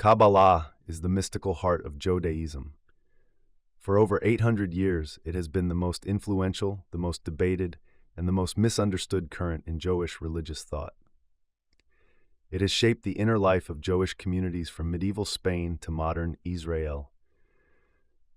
Kabbalah is the mystical heart of Judaism. For over 800 years, it has been the most influential, the most debated, and the most misunderstood current in Jewish religious thought. It has shaped the inner life of Jewish communities from medieval Spain to modern Israel.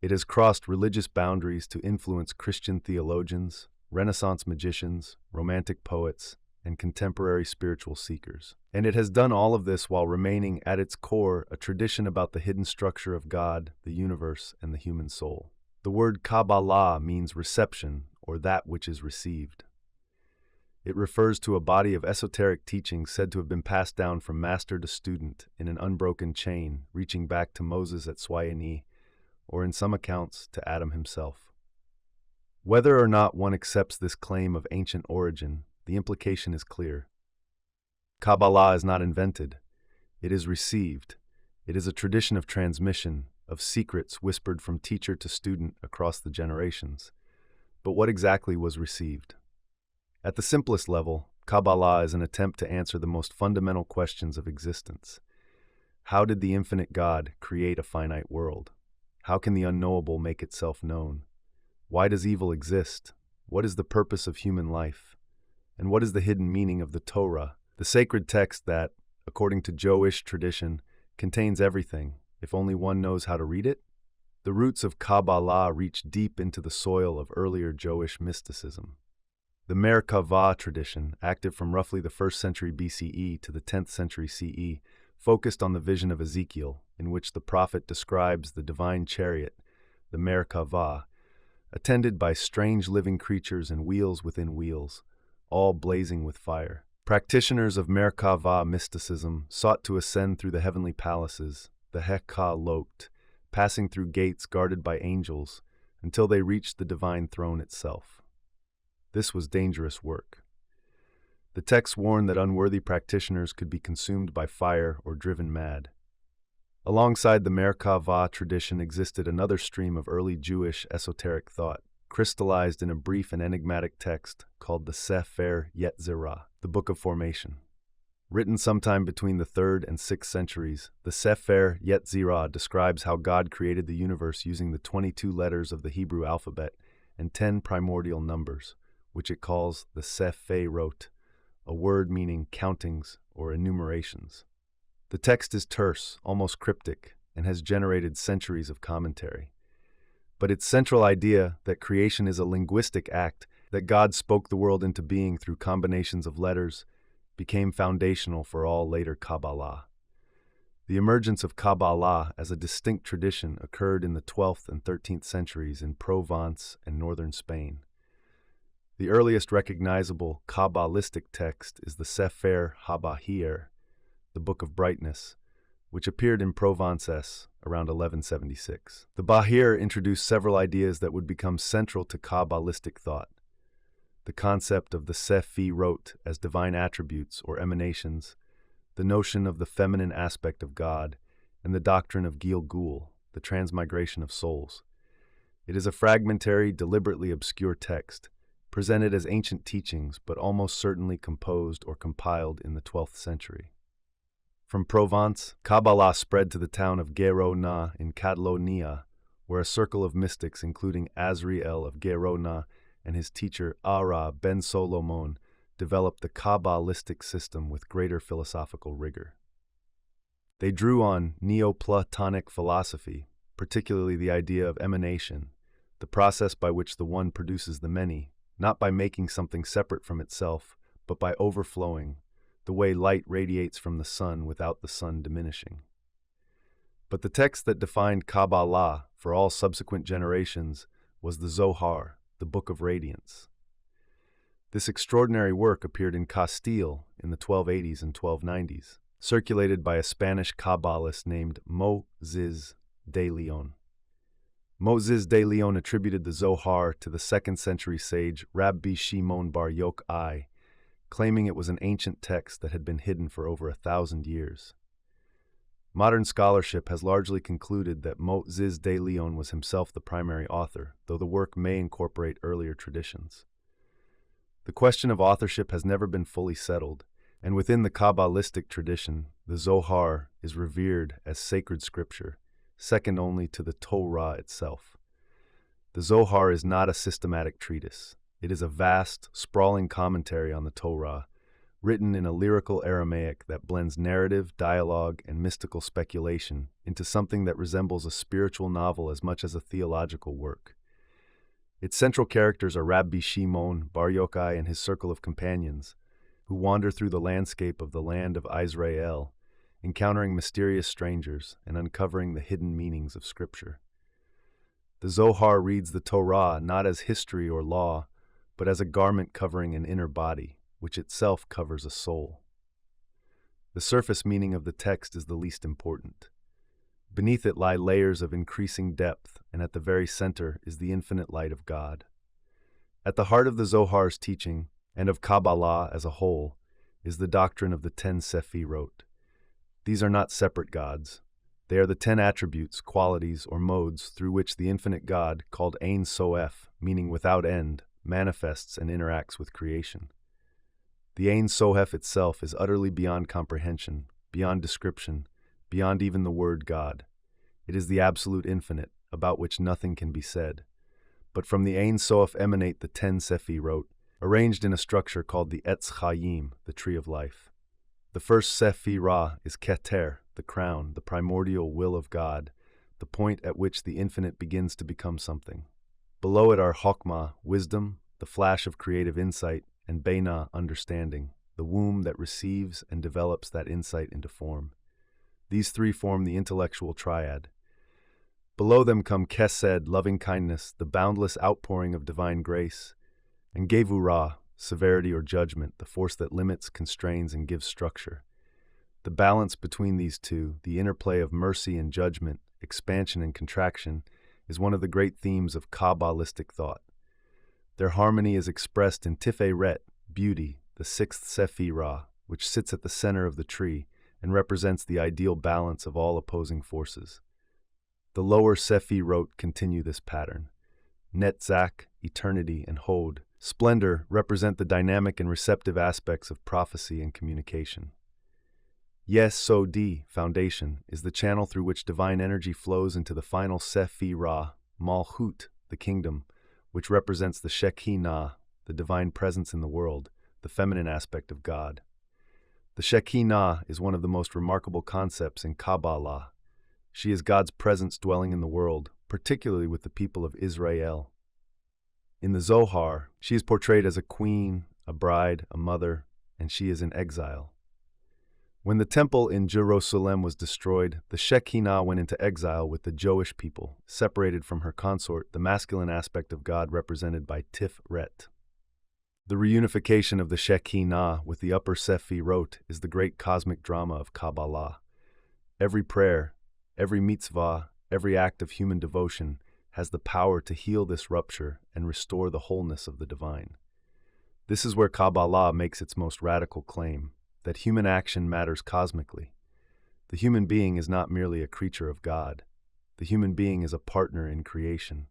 It has crossed religious boundaries to influence Christian theologians, Renaissance magicians, romantic poets, and contemporary spiritual seekers. And it has done all of this while remaining at its core a tradition about the hidden structure of God, the universe, and the human soul. The word Kabbalah means reception, or that which is received. It refers to a body of esoteric teachings said to have been passed down from master to student in an unbroken chain, reaching back to Moses at Sinai, or in some accounts to Adam himself. Whether or not one accepts this claim of ancient origin, the implication is clear. Kabbalah is not invented. It is received. It is a tradition of transmission, of secrets whispered from teacher to student across the generations. But what exactly was received? At the simplest level, Kabbalah is an attempt to answer the most fundamental questions of existence. How did the infinite God create a finite world? How can the unknowable make itself known? Why does evil exist? What is the purpose of human life? And what is the hidden meaning of the Torah, the sacred text that, according to Jewish tradition, contains everything, if only one knows how to read it? The roots of Kabbalah reach deep into the soil of earlier Jewish mysticism. The Merkavah tradition, active from roughly the 1st century BCE to the 10th century CE, focused on the vision of Ezekiel, in which the prophet describes the divine chariot, the Merkavah, attended by strange living creatures and wheels within wheels, all blazing with fire. Practitioners of Merkavah Mysticism sought to ascend through the heavenly palaces, the ha-kelim, passing through gates guarded by angels, until they reached the divine throne itself. This was dangerous work. The text warned that unworthy practitioners could be consumed by fire or driven mad. Alongside the Merkavah tradition existed another stream of early Jewish esoteric thought, crystallized in a brief and enigmatic text called the Sefer Yetzirah, the Book of Formation. Written sometime between the 3rd and 6th centuries, the Sefer Yetzirah describes how God created the universe using the 22 letters of the Hebrew alphabet and 10 primordial numbers, which it calls the Sefirot, a word meaning countings or enumerations. The text is terse, almost cryptic, and has generated centuries of commentary. But its central idea, that creation is a linguistic act, that God spoke the world into being through combinations of letters, became foundational for all later Kabbalah. The emergence of Kabbalah as a distinct tradition occurred in the 12th and 13th centuries in Provence and northern Spain. The earliest recognizable Kabbalistic text is the Sefer ha-Bahir, the Book of Brightness, which appeared in Provence around 1176. The Bahir introduced several ideas that would become central to Kabbalistic thought. The concept of the Sefirot as divine attributes or emanations, the notion of the feminine aspect of God, and the doctrine of Gilgul, the transmigration of souls. It is a fragmentary, deliberately obscure text, presented as ancient teachings but almost certainly composed or compiled in the 12th century. From Provence, Kabbalah spread to the town of Gerona in Catalonia, where a circle of mystics including Azriel of Gerona and his teacher Ara ben Solomon developed the Kabbalistic system with greater philosophical rigor. They drew on Neoplatonic philosophy, particularly the idea of emanation, the process by which the one produces the many, not by making something separate from itself, but by overflowing, the way light radiates from the sun without the sun diminishing. But the text that defined Kabbalah for all subsequent generations was the Zohar, the Book of Radiance. This extraordinary work appeared in Castile in the 1280s and 1290s, circulated by a Spanish Kabbalist named Moses de Leon. Moses de Leon attributed the Zohar to the 2nd century sage Rabbi Shimon bar Yochai, claiming it was an ancient text that had been hidden for over 1,000 years. Modern scholarship has largely concluded that Moses de Leon was himself the primary author, though the work may incorporate earlier traditions. The question of authorship has never been fully settled, And within the Kabbalistic tradition, the Zohar is revered as sacred scripture, second only to the Torah itself. The Zohar is not a systematic treatise. It is a vast, sprawling commentary on the Torah, written in a lyrical Aramaic that blends narrative, dialogue, and mystical speculation into something that resembles a spiritual novel as much as a theological work. Its central characters are Rabbi Shimon Bar Yochai and his circle of companions, who wander through the landscape of the land of Israel, encountering mysterious strangers and uncovering the hidden meanings of Scripture. The Zohar reads the Torah not as history or law, but as a garment covering an inner body, which itself covers a soul. The surface meaning of the text is the least important. Beneath it lie layers of increasing depth, and at the very center is the infinite light of God. At the heart of the Zohar's teaching, and of Kabbalah as a whole, is the doctrine of the Ten Sefirot. These are not separate gods. They are the 10 attributes, qualities, or modes through which the infinite God, called Ein Sof, meaning without end, manifests and interacts with creation. The Ein Sof itself is utterly beyond comprehension, beyond description, beyond even the word God. It is the absolute infinite, about which nothing can be said. But from the Ein Sof emanate the 10 Sefirot, arranged in a structure called the Etz Chaim, the tree of life. The first Sefirah is Keter, the crown, the primordial will of God, the point at which the infinite begins to become something. Below it are Chokmah, wisdom, the flash of creative insight, and Beinah, understanding, the womb that receives and develops that insight into form. These three form the intellectual triad. Below them come Chesed, loving-kindness, the boundless outpouring of divine grace, and Gevurah, severity or judgment, the force that limits, constrains, and gives structure. The balance between these two, the interplay of mercy and judgment, expansion and contraction, is one of the great themes of Kabbalistic thought. Their harmony is expressed in Tiferet, beauty, the sixth Sefirah, which sits at the center of the tree and represents the ideal balance of all opposing forces. The lower Sefirot continue this pattern. Netzach, eternity, and Hod, splendor, represent the dynamic and receptive aspects of prophecy and communication. Yesod, foundation, is the channel through which divine energy flows into the final Sefirah, Malchut, the kingdom, which represents the Shekhinah, the divine presence in the world, the feminine aspect of God. The Shekhinah is one of the most remarkable concepts in Kabbalah. She is God's presence dwelling in the world, particularly with the people of Israel. In the Zohar, she is portrayed as a queen, a bride, a mother, and she is in exile. When the temple in Jerusalem was destroyed, the Shekhinah went into exile with the Jewish people, separated from her consort, the masculine aspect of God represented by Tiferet. The reunification of the Shekhinah with the upper Sefirot is the great cosmic drama of Kabbalah. Every prayer, every mitzvah, every act of human devotion has the power to heal this rupture and restore the wholeness of the divine. This is where Kabbalah makes its most radical claim, that human action matters cosmically. The human being is not merely a creature of God. The human being is a partner in creation.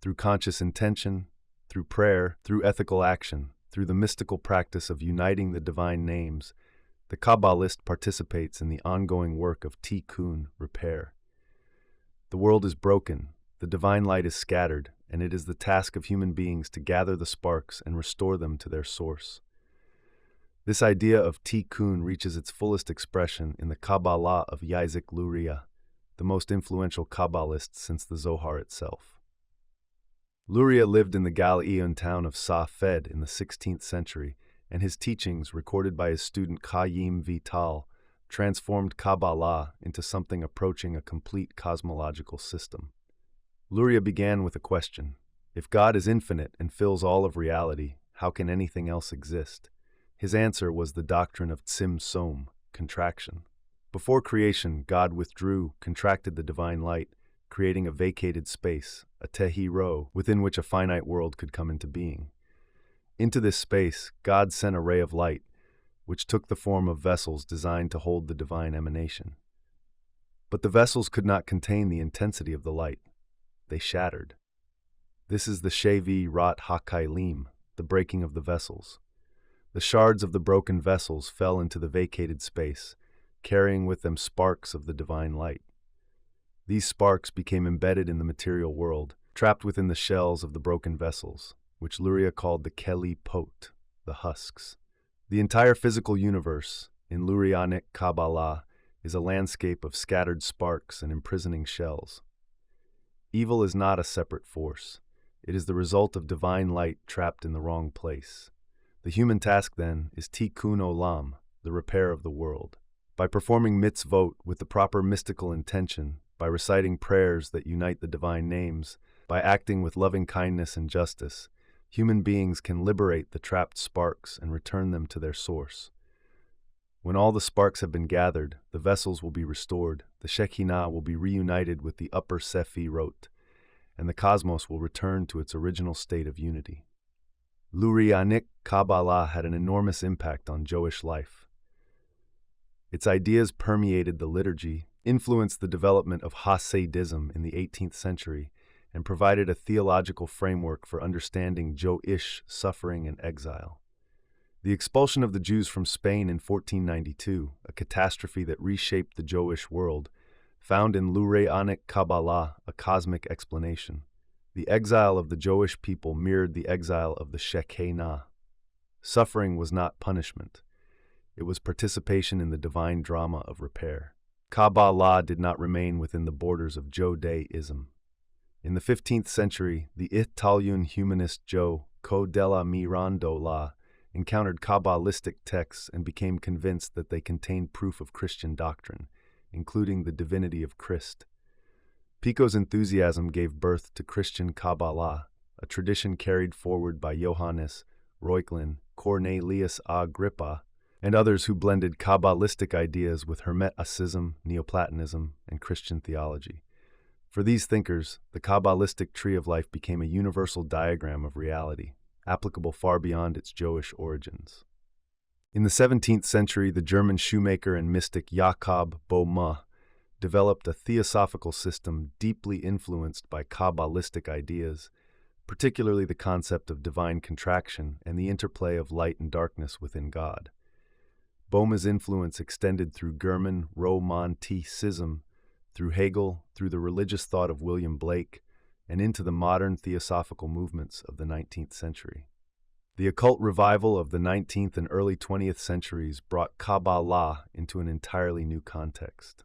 Through conscious intention, through prayer, through ethical action, through the mystical practice of uniting the divine names, the Kabbalist participates in the ongoing work of tikkun, repair. The world is broken, the divine light is scattered, and it is the task of human beings to gather the sparks and restore them to their source. This idea of tikkun reaches its fullest expression in the Kabbalah of Isaac Luria, the most influential Kabbalist since the Zohar itself. Luria lived in the Galilean town of Safed in the 16th century, and his teachings, recorded by his student Chaim Vital, transformed Kabbalah into something approaching a complete cosmological system. Luria began with a question. If God is infinite and fills all of reality, how can anything else exist? His answer was the doctrine of Tzimtzum, contraction. Before creation, God withdrew, contracted the divine light, creating a vacated space, a tehiro, within which a finite world could come into being. Into this space, God sent a ray of light, which took the form of vessels designed to hold the divine emanation. But the vessels could not contain the intensity of the light. They shattered. This is the Shevi Rot ha-kelim, the breaking of the vessels. The shards of the broken vessels fell into the vacated space, carrying with them sparks of the divine light. These sparks became embedded in the material world, trapped within the shells of the broken vessels, which Luria called the keli pot, the husks. The entire physical universe, in Lurianic Kabbalah, is a landscape of scattered sparks and imprisoning shells. Evil is not a separate force. It is the result of divine light trapped in the wrong place. The human task, then, is tikkun olam, the repair of the world. By performing mitzvot with the proper mystical intention, by reciting prayers that unite the divine names, by acting with loving kindness and justice, human beings can liberate the trapped sparks and return them to their source. When all the sparks have been gathered, the vessels will be restored, the Shekhinah will be reunited with the upper Sefirot, and the cosmos will return to its original state of unity. Lurianic Kabbalah had an enormous impact on Jewish life. Its ideas permeated the liturgy, influenced the development of Hasidism in the 18th century, and provided a theological framework for understanding Jewish suffering and exile. The expulsion of the Jews from Spain in 1492, a catastrophe that reshaped the Jewish world, found in Lurianic Kabbalah a cosmic explanation. The exile of the Jewish people mirrored the exile of the Shekhinah. Suffering was not punishment. It was participation in the divine drama of repair. Kabbalah did not remain within the borders of Judaism. In the 15th century, the Italian humanist Joe Codella Mirandola encountered Kabbalistic texts and became convinced that they contained proof of Christian doctrine, including the divinity of Christ. Pico's enthusiasm gave birth to Christian Kabbalah, a tradition carried forward by Johannes Reuchlin, Cornelius Agrippa, and others who blended Kabbalistic ideas with Hermeticism, Neoplatonism, and Christian theology. For these thinkers, the Kabbalistic tree of life became a universal diagram of reality, applicable far beyond its Jewish origins. In the 17th century, the German shoemaker and mystic Jakob Boehme developed a theosophical system deeply influenced by Kabbalistic ideas, particularly the concept of divine contraction and the interplay of light and darkness within God. Boehme's influence extended through German Romanticism, through Hegel, through the religious thought of William Blake, and into the modern theosophical movements of the 19th century. The occult revival of the 19th and early 20th centuries brought Kabbalah into an entirely new context.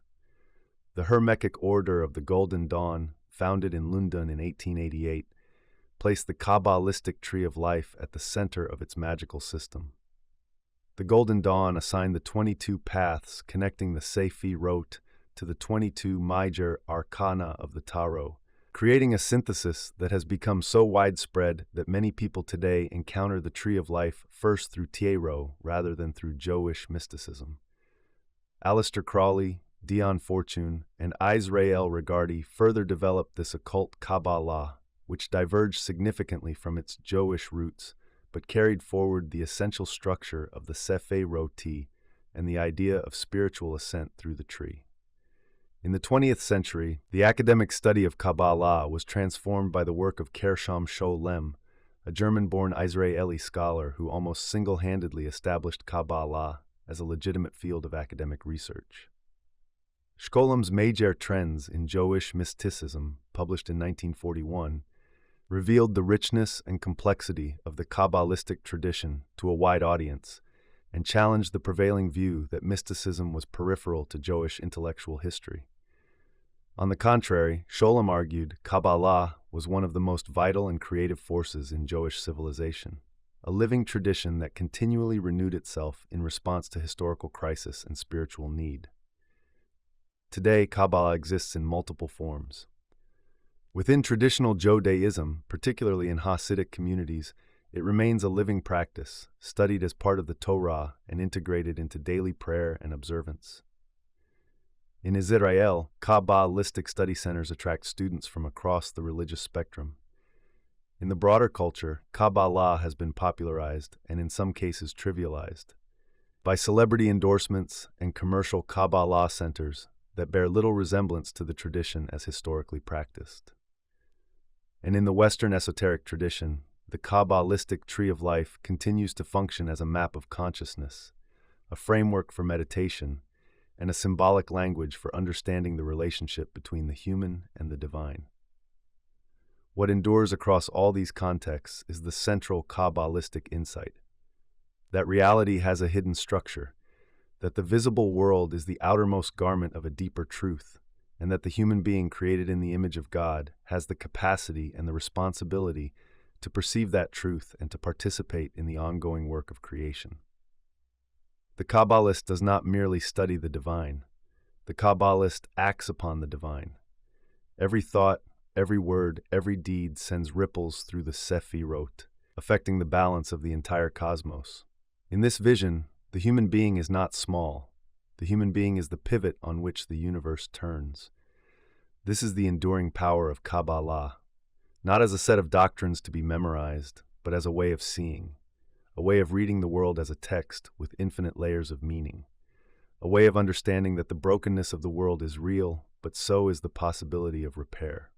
The Hermetic Order of the Golden Dawn, founded in London in 1888, placed the Kabbalistic tree of life at the center of its magical system. The Golden Dawn assigned the 22 paths connecting the Sefirot to the 22 major arcana of the Tarot, creating a synthesis that has become so widespread that many people today encounter the tree of life first through tarot rather than through Jewish mysticism. Aleister Crowley, Dion Fortune, and Israel Regardie further developed this occult Kabbalah, which diverged significantly from its Jewish roots, but carried forward the essential structure of the Sefirot and the idea of spiritual ascent through the tree. In the 20th century, the academic study of Kabbalah was transformed by the work of Gershom Scholem, a German-born Israeli scholar who almost single-handedly established Kabbalah as a legitimate field of academic research. Scholem's Major Trends in Jewish Mysticism, published in 1941, revealed the richness and complexity of the Kabbalistic tradition to a wide audience and challenged the prevailing view that mysticism was peripheral to Jewish intellectual history. On the contrary, Scholem argued Kabbalah was one of the most vital and creative forces in Jewish civilization, a living tradition that continually renewed itself in response to historical crisis and spiritual need. Today, Kabbalah exists in multiple forms. Within traditional Judaism, particularly in Hasidic communities, it remains a living practice, studied as part of the Torah and integrated into daily prayer and observance. In Israel, Kabbalistic study centers attract students from across the religious spectrum. In the broader culture, Kabbalah has been popularized and in some cases trivialized by celebrity endorsements and commercial Kabbalah centers that bear little resemblance to the tradition as historically practiced. And in the Western esoteric tradition, the Kabbalistic tree of life continues to function as a map of consciousness, a framework for meditation, and a symbolic language for understanding the relationship between the human and the divine. What endures across all these contexts is the central Kabbalistic insight that reality has a hidden structure, that the visible world is the outermost garment of a deeper truth, and that the human being created in the image of God has the capacity and the responsibility to perceive that truth and to participate in the ongoing work of creation. The Kabbalist does not merely study the divine. The Kabbalist acts upon the divine. Every thought, every word, every deed sends ripples through the Sefirot, affecting the balance of the entire cosmos. In this vision, the human being is not small. The human being is the pivot on which the universe turns. This is the enduring power of Kabbalah, not as a set of doctrines to be memorized, but as a way of seeing, a way of reading the world as a text with infinite layers of meaning, a way of understanding that the brokenness of the world is real, but so is the possibility of repair,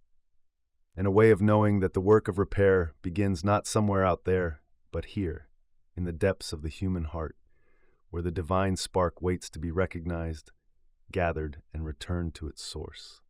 and a way of knowing that the work of repair begins not somewhere out there, but here, in the depths of the human heart, where the divine spark waits to be recognized, gathered, and returned to its source.